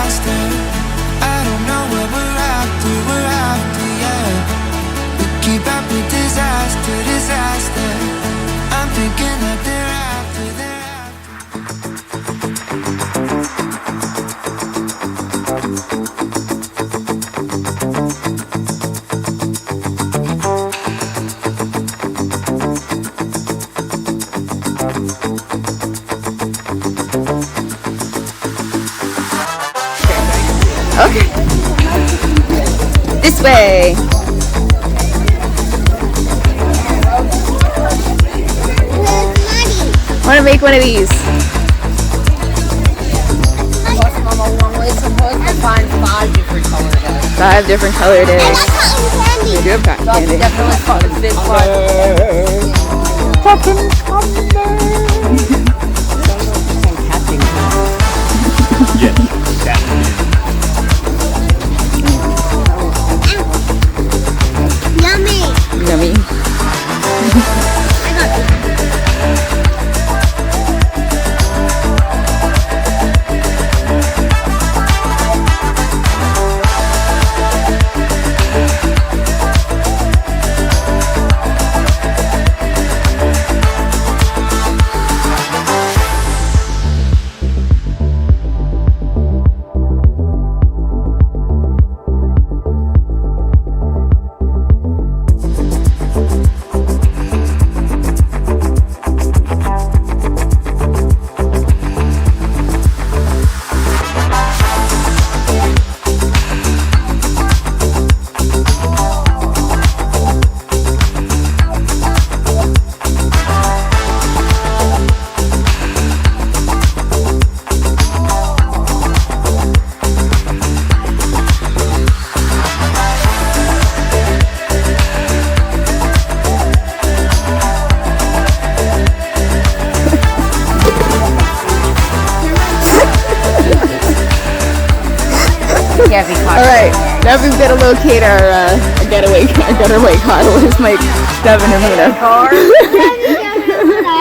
disaster. I don't know what we're after, yeah. We keep up with disaster, disaster. I'm thinking that they're after, they're Okay. This way. I want to make one of these. We're supposed to find 5 different color days. 5 different color days. I like cotton candy. We do have cotton candy. Definitely caught the big one. Yes, definitely. Yummy. Yummy. Can't be caught. All right. Now we've got to locate our getaway car. Where's Mike, Devin, and Luna?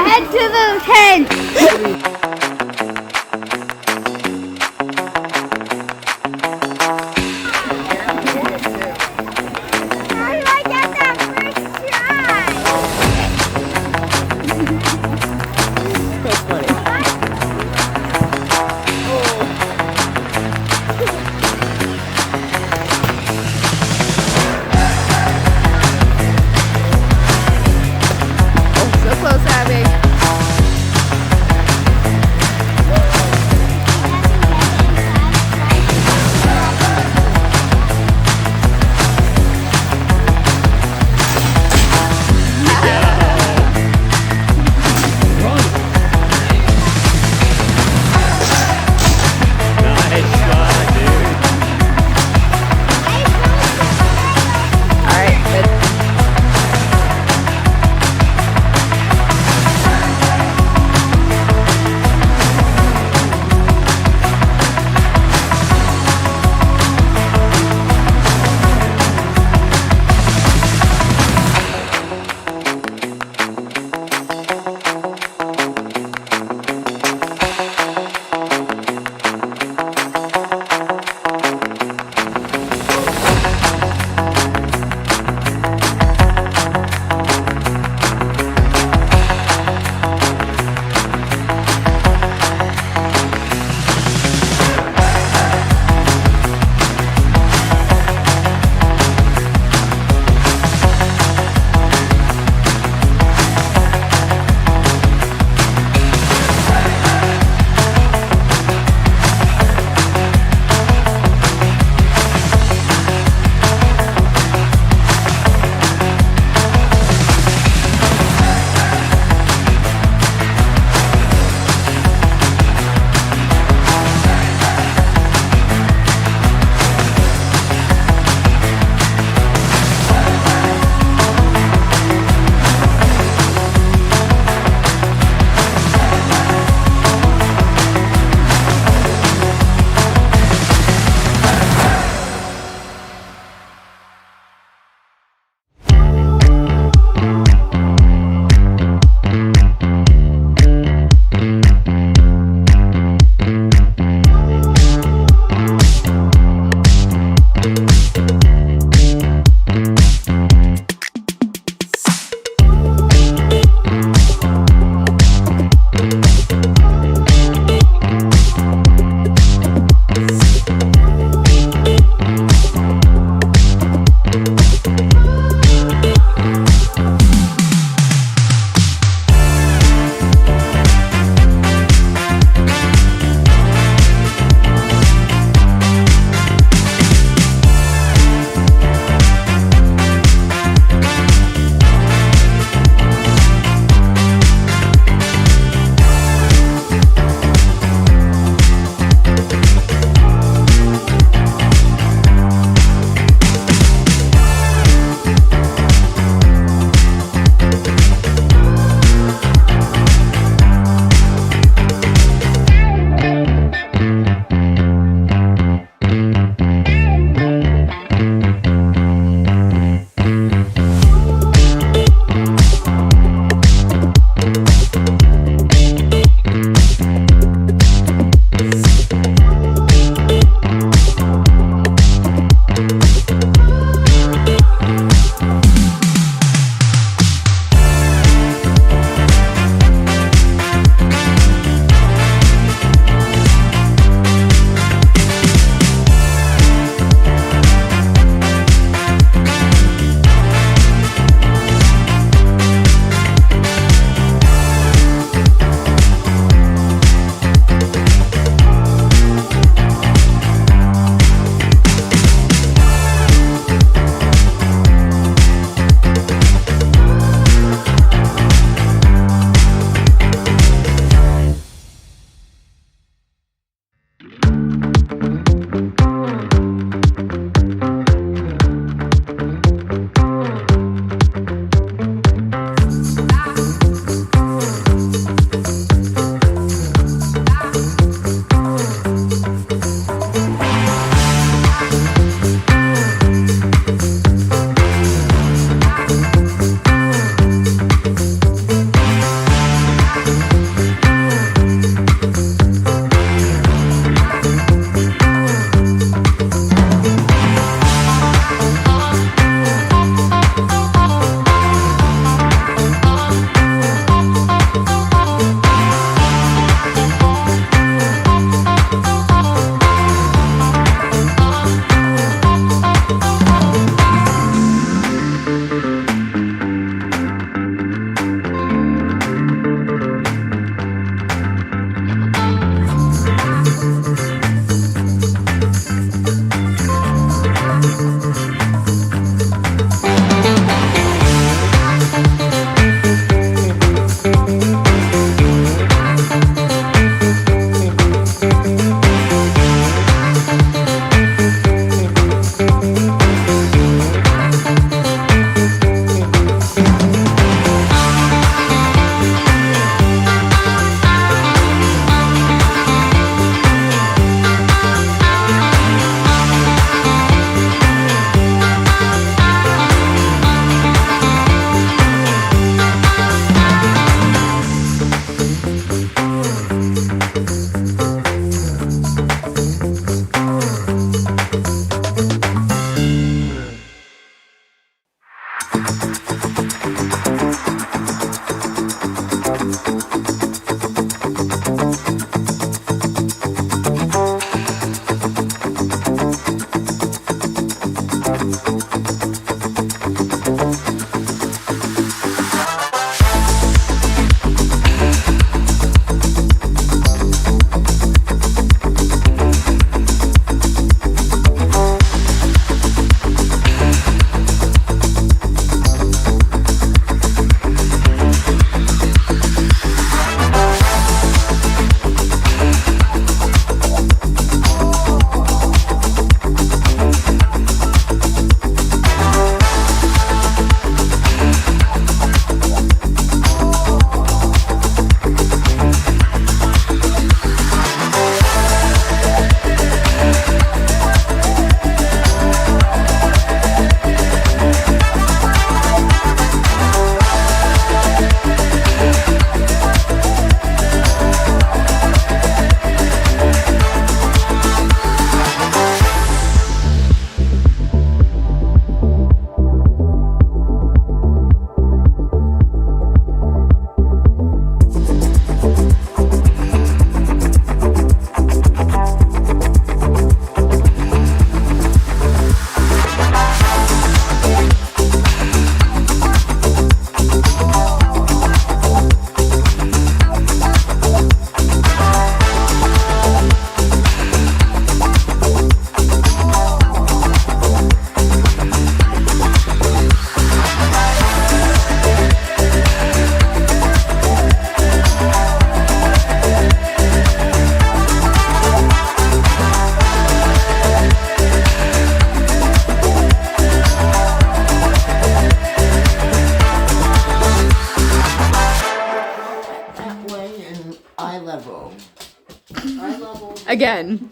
Head to the tent. How do I get that first try? That's funny. So close, Abby. Again.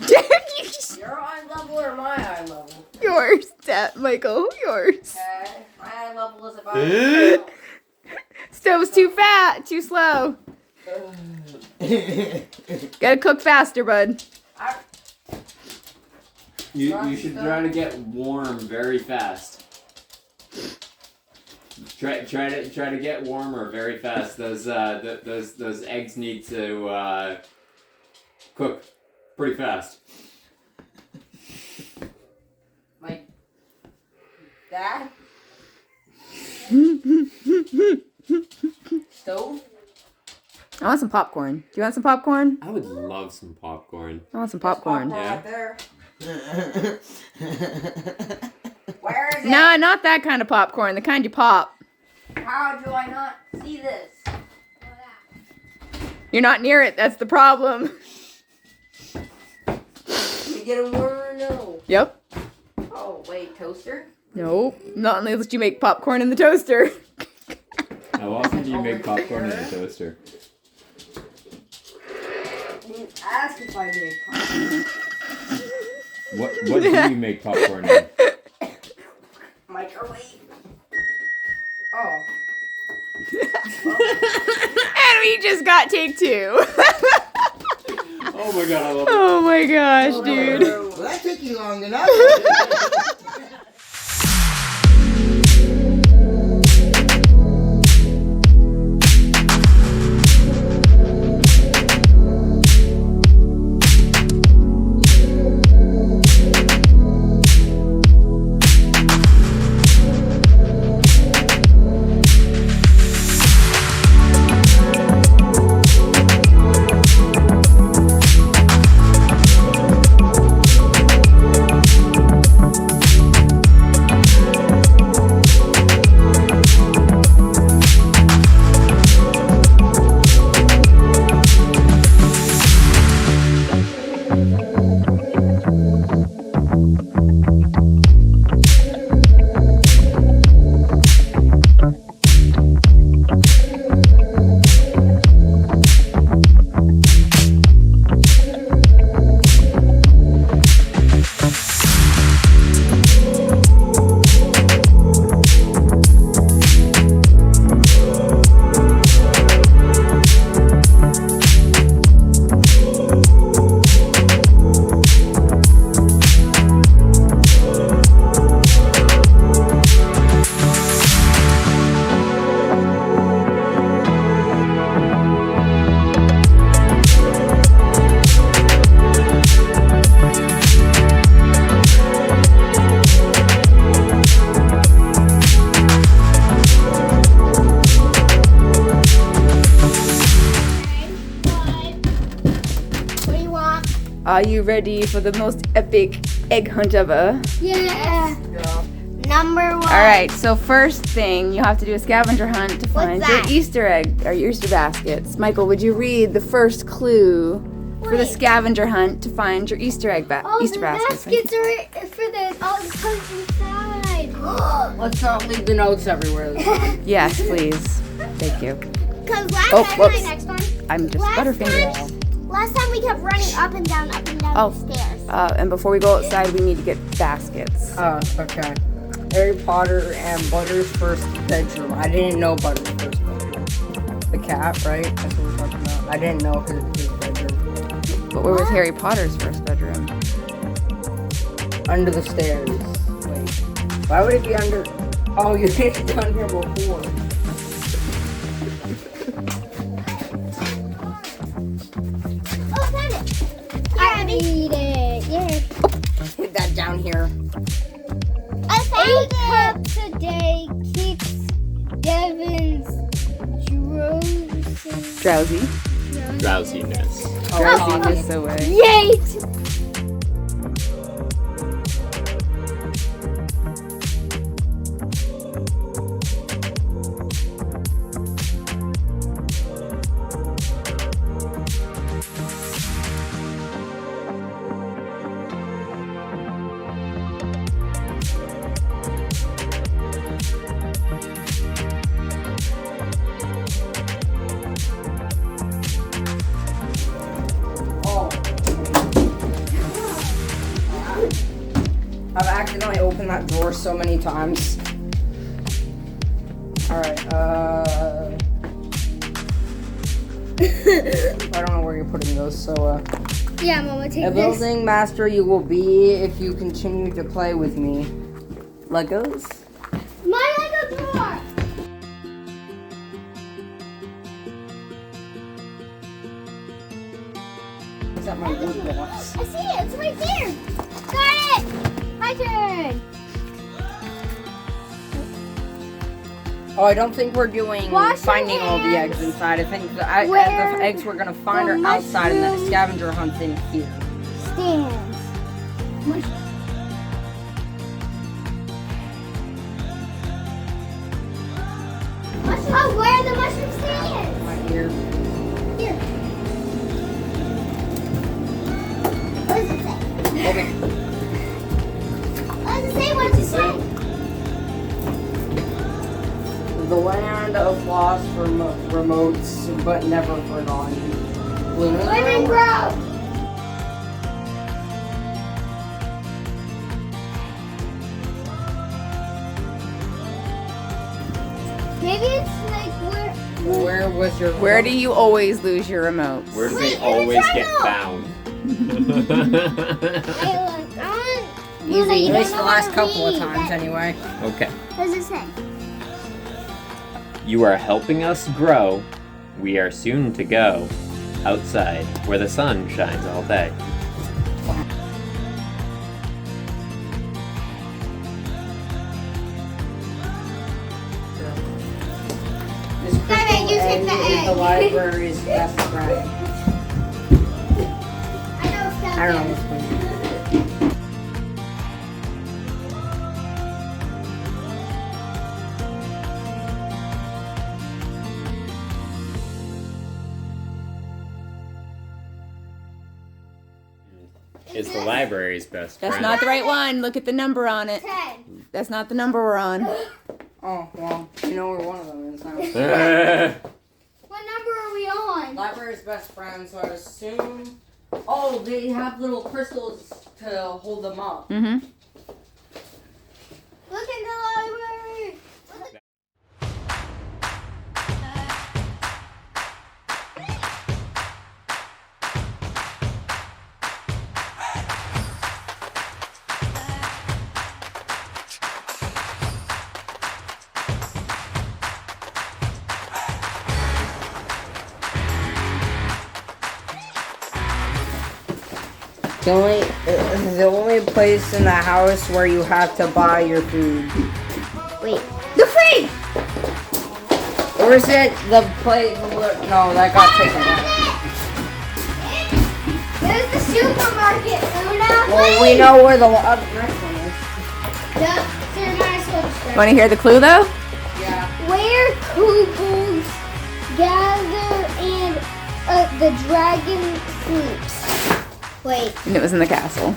Your eye level or my eye level? Yours, Michael. Yours. Okay. My eye level is about. Stove's too fat. Too slow. Gotta cook faster, bud. You should try to get warm very fast. Try to get warmer very fast. Those eggs need to cook pretty fast. Like that? Stove? I want some popcorn. Do you want some popcorn? I would love some popcorn. I want some popcorn. Yeah. Right there. Where is it? No, not that kind of popcorn. The kind you pop. How do I not see this? You're not near it. That's the problem. You get a warmer or no? Yep. Oh, wait, toaster? Nope. Not unless you make popcorn in the toaster. How often do you make popcorn in a toaster? Didn't ask if I made popcorn. What do you make popcorn in? Microwave. Oh. And we just got take 2. Oh my god, I love it. Oh my gosh, dude. Well, that took you long enough. Are you ready for the most epic egg hunt ever? Yeah. Number 1. Alright, so first thing, you have to do a scavenger hunt to find your that? Easter egg, or your Easter baskets. Michael, would you read the first clue for the Wait. scavenger hunt to find your Easter egg Easter The baskets? baskets are for the all the comes inside. Let's not leave the notes everywhere. Yes, please. Thank you. Because last Oh, time, whoops. next one. I'm just butterfingering. Last time we kept running up and down Oh. the stairs. And before we go outside, we need to get baskets. Okay. Harry Potter and Butter's first bedroom. I didn't know Butter's first bedroom. The cat, right? That's what we're talking about. I didn't know his bedroom. But where was Harry Potter's first bedroom? Under the stairs. Wait. Why would it be under? Oh, you did it down here before. Oh, found it. I read it. Yeah. Hit that down here. I found 8 cups a day keeps Devin's Drowsy. Drowsiness. Drowsiness away. Yay! so many times. Alright, I don't know where you're putting those, so, Yeah, Mama, take a this. building master you will be if you continue to play with me. Legos? My Lego door. Is that my wood blocks? I see it. It's right there. Got it. My turn. Oh, I don't think we're doing Wash your finding all the eggs hands. inside. I think the Where eggs we're gonna find the are outside and the mushroom scavenger hunt's in here. Stands. Oh, where are the mushroom stands? Right here. Here. What does it say? Okay. What does it say? What does it say? The land of lost remotes, but never forgotten. Lemon Grove. Maybe it's like Where was your Where do you always lose your remote? Where do Wait, they always it's get right found? Wait, look. Easy, You at least don't the know last how to couple of read. times That- anyway. Okay. What does it say? You are helping us grow. We are soon to go outside where the sun shines all day. This Alright, crystal you take egg the is egg. the library's best friend. I know stuff. I don't know this one. Is the library's best That's friend. not the right one. Look at the number on it. 10. That's not the number we're on. Oh, well, you know where one of them is now. What number are we on? Library's best friend, so I assume. Oh, they have little crystals to hold them up. Mm-hmm. Look in the library. The only place in the house where you have to buy your food. Wait. The fridge. Or is it the place? No, that got taken out. There's the supermarket, Luna. Well, we know where the next one is. Want to hear the clue though? Yeah. Where Kugels gather and the dragon sleeps. Wait. And it was in the castle.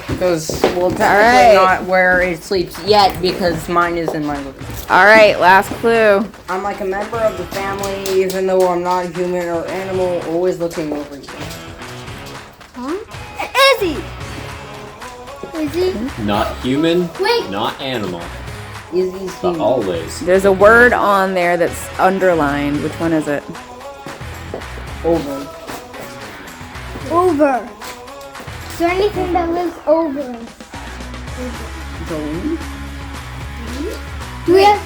Because, well, technically Alright. not where it sleeps yet, because mine is in my living room. All right, last clue. I'm like a member of the family, even though I'm not human or animal, always looking over you. Huh? Izzy. Izzy. Not human, Wait. not animal, Izzy's but human. always. There's a word on there that's underlined. Which one is it? Over. Over. Is there anything that lives over? Going. Do we have?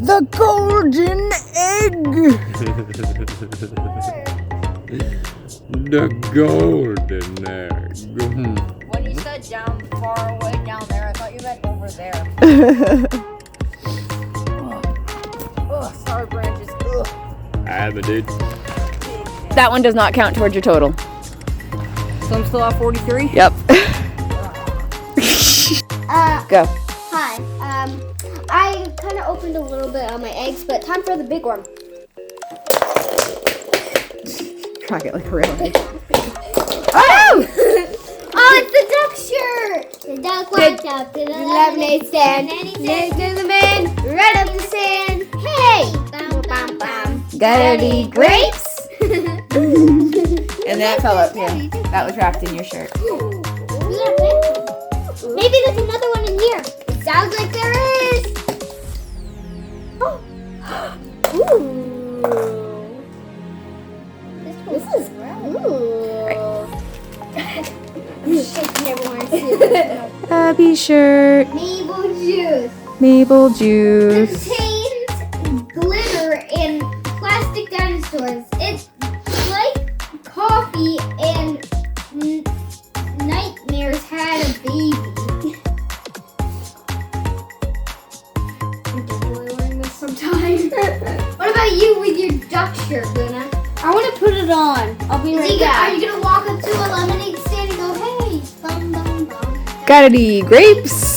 The golden egg. The golden egg. When you said down far away down there, I thought you meant over there. Ugh, sour branches. Ugh. I haven't, dude. That one does not count towards your total. So I'm still at 43? Yep. Go. Hi. I kind of opened a little bit on my eggs, but time for the big one. Crack it like a real egg. Oh! Oh, it's the duck shirt! The duck walked up to the lemonade stand, and he said to the man, right up the sand, hey! Bam, bam, bam. Gotta eat grapes. And that fell out too. Daddy. That was wrapped in your shirt. Maybe there's another one in here. It sounds like there is. Oh. Ooh. This is ooh. I'm shaking everyone's Happy shirt. Maple juice. Maple juice. Contains glitter and plastic dinosaurs. It's like coffee and nightmares had a baby. I'm definitely wearing this sometime. What about you with your duck shirt, Luna? I want to put it on. I'll be right Are back. you gonna walk up to a lemonade stand and go, hey, bum bum bum? Gotta eat grapes.